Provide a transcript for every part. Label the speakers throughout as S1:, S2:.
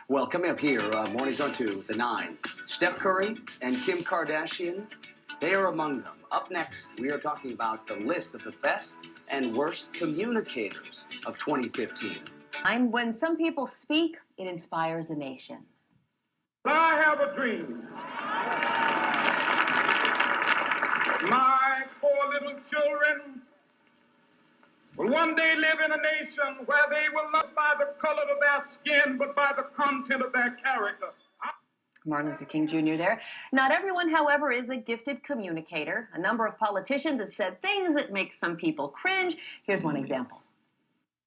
S1: Well, coming up here, Mornings on 2, the 9. Steph Curry and Kim Kardashian, they are among them. Up next, we are talking about the list of the best and worst communicators of 2015.
S2: When some people speak, it inspires a nation.
S3: I have a dream. My 4 little children will one day live in a nation where they will not by the color of their skin, but by the content of their character.
S2: Martin Luther King Jr. there. Not everyone, however, is a gifted communicator. A number of politicians have said things that make some people cringe. Here's one example.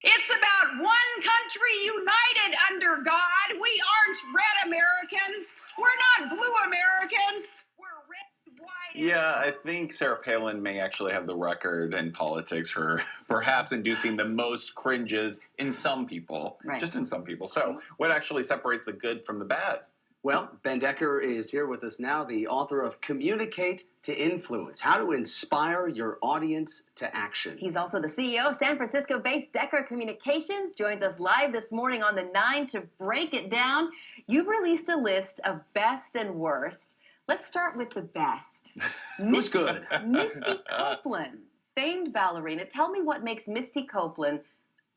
S4: It's about one country united under God. We aren't red Americans. We're not blue Americans. We're red, white.
S5: Yeah, I think Sarah Palin may actually have the record in politics for perhaps inducing the most cringes in some people.
S2: Right.
S5: Just in some people. So what actually separates the good from the bad?
S1: Well, Ben Decker is here with us now, the author of Communicate to Influence, How to Inspire Your Audience to Action.
S2: He's also the CEO of San Francisco-based Decker Communications, joins us live this morning on the 9 to break it down. You've released a list of best and worst. Let's start with the best.
S1: Who's good?
S2: Misty Copeland, famed ballerina. Tell me what makes Misty Copeland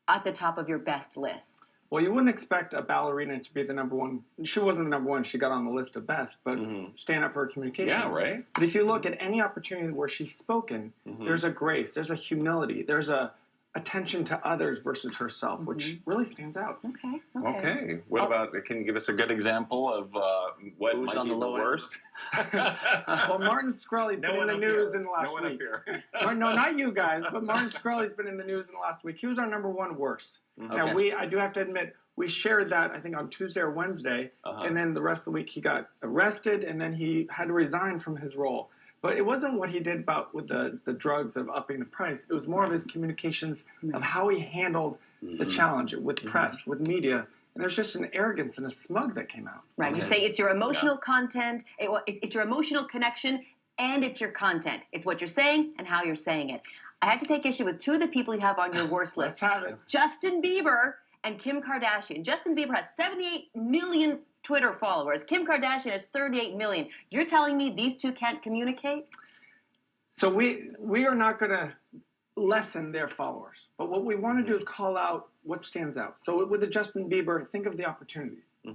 S2: at the top of your best list.
S6: Well, you wouldn't expect a ballerina to be the number one. She wasn't the number one. She got on the list of best, but stand up for her communications.
S5: Yeah, right.
S6: But if you look at any opportunity where she's spoken, there's a grace, there's a humility, there's a attention to others versus herself, which really stands out.
S2: Okay.
S5: What about, can you give us a good example of what
S1: Who's
S5: might
S1: on
S5: be
S1: the
S5: the
S1: low end?
S5: worst?
S6: Well, Martin Shkreli's been in the news in the last week. No, not you guys, but Martin Shkreli's been in the news in the last week. He was our number one worst. Now, I do have to admit, we shared that, I think, on Tuesday or Wednesday, and then the rest of the week he got arrested, and then he had to resign from his role. But it wasn't what he did with the drugs of upping the price. It was more of his communications of how he handled the challenge with press, with media. And there's just an arrogance and a smug that came out.
S2: Right. You say it's your emotional content, it's your emotional connection, and it's your content. It's what you're saying and how you're saying it. I had to take issue with 2 of the people you have on your worst list.
S6: Let's have it.
S2: Justin Bieber and Kim Kardashian. Justin Bieber has 78 million Twitter followers. Kim Kardashian has 38 million. You're telling me these 2 can't communicate?
S6: So we are not going to lessen their followers. But what we want to do is call out what stands out. So with the Justin Bieber, think of the opportunities. A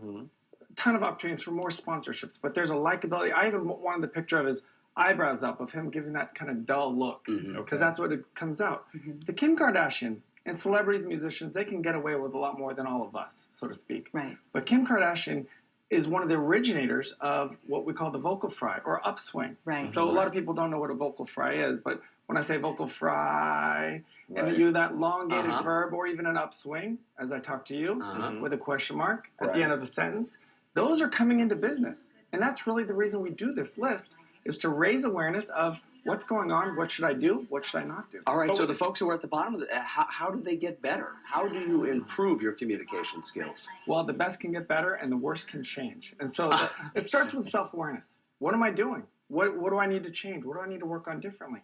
S6: ton of opportunities for more sponsorships. But there's a likability. I even wanted the picture of his eyebrows up, of him giving that kind of dull look. Because that's what it comes out. The Kim Kardashian and celebrities, musicians, they can get away with a lot more than all of us, so to speak.
S2: Right.
S6: But Kim Kardashian is one of the originators of what we call the vocal fry or upswing.
S2: Right.
S6: So a lot of people don't know what a vocal fry is, but when I say vocal fry, and you that elongated verb or even an upswing, as I talk to you, with a question mark at the end of the sentence, those are coming into business. And that's really the reason we do this list, is to raise awareness of what's going on, what should I do, what should I not do.
S1: All right, so the folks who are at the bottom of the, how do they get better? How do you improve your communication skills?
S6: Well, the best can get better and the worst can change. And so it starts with self-awareness. What am I doing? What do I need to change? What do I need to work on differently?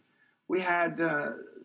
S6: We had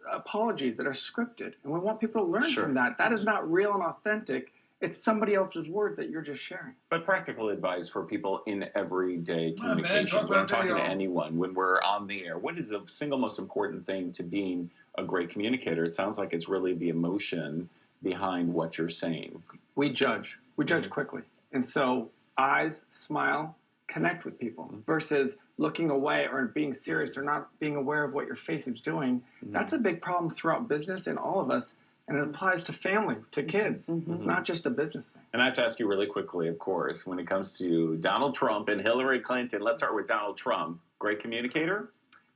S6: apologies that are scripted, and we want people to learn from that. That is not real and authentic. It's somebody else's words that you're just sharing.
S5: But practical advice for people in everyday communications, when I'm talking to anyone, when we're on the air, what is the single most important thing to being a great communicator? It sounds like it's really the emotion behind what you're saying.
S6: We judge. We judge quickly. And so eyes, smile, connect with people versus looking away or being serious or not being aware of what your face is doing. That's a big problem throughout business and all of us. And it applies to family, to kids. It's not just a business thing.
S5: And I have to ask you really quickly, of course, when it comes to Donald Trump and Hillary Clinton, let's start with Donald Trump. Great communicator?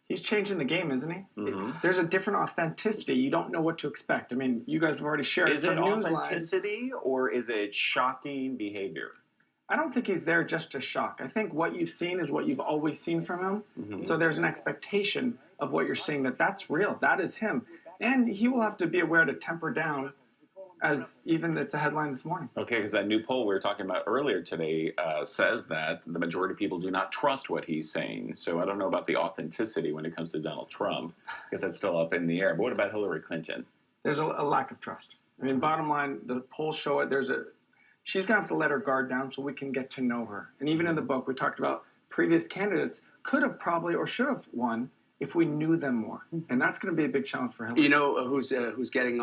S6: He's changing the game, isn't he? There's a different authenticity. You don't know what to expect. I mean, you guys have already shared
S5: Is
S6: some
S5: it
S6: news
S5: authenticity
S6: lines.
S5: or is it shocking behavior?
S6: I don't think he's there just to shock. I think what you've seen is what you've always seen from him. So there's an expectation of what you're seeing that's real. That is him. And he will have to be aware to temper down, as even it's a headline this morning.
S5: Okay, because that new poll we were talking about earlier today says that the majority of people do not trust what he's saying. So I don't know about the authenticity when it comes to Donald Trump, because that's still up in the air. But what about Hillary Clinton?
S6: There's a lack of trust. I mean, bottom line, the polls show it. she's going to have to let her guard down so we can get to know her. And even in the book, we talked about previous candidates could have probably or should have won if we knew them more. And that's going to be a big challenge for Hillary.
S1: You know who's getting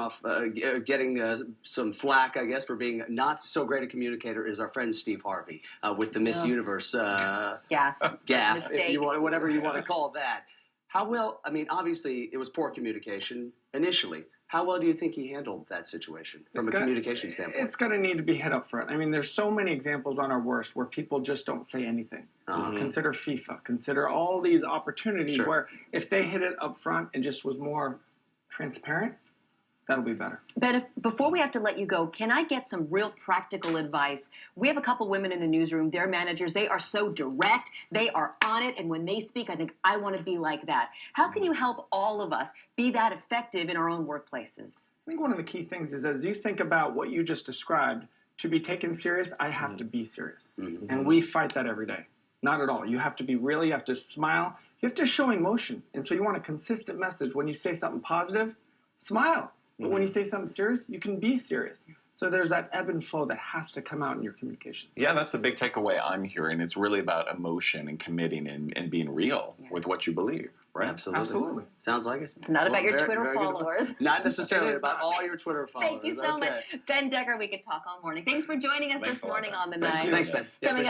S1: some flack, I guess, for being not so great a communicator is our friend Steve Harvey with the Miss Universe gaffe, if you want, whatever you want to call that. How well, I mean, obviously it was poor communication initially. How well do you think he handled that situation from a communication standpoint?
S6: It's going to need to be hit up front. I mean, there's so many examples on our worst where people just don't say anything. Consider FIFA. Consider all these opportunities where if they hit it up front and just was more transparent, that'll be better.
S2: But before we have to let you go, can I get some real practical advice? We have a couple women in the newsroom. They're managers. They are so direct. They are on it. And when they speak, I think, I want to be like that. How can you help all of us be that effective in our own workplaces?
S6: I think one of the key things is as you think about what you just described, to be taken serious, I have to be serious. And we fight that every day. Not at all. You have to be real. You have to smile. You have to show emotion. And so you want a consistent message. When you say something positive, smile. But when you say something serious, you can be serious. So there's that ebb and flow that has to come out in your communication.
S5: Yeah, that's the big takeaway I'm hearing. It's really about emotion and committing and being real with what you believe, right?
S6: Absolutely.
S1: Sounds like it.
S2: It's not about your Twitter followers.
S1: Not necessarily about all your Twitter followers.
S2: Thank you so much. Ben Decker, we could talk all morning. Thanks for joining us this morning on The Nine.
S1: Thanks, Ben.
S2: Coming up.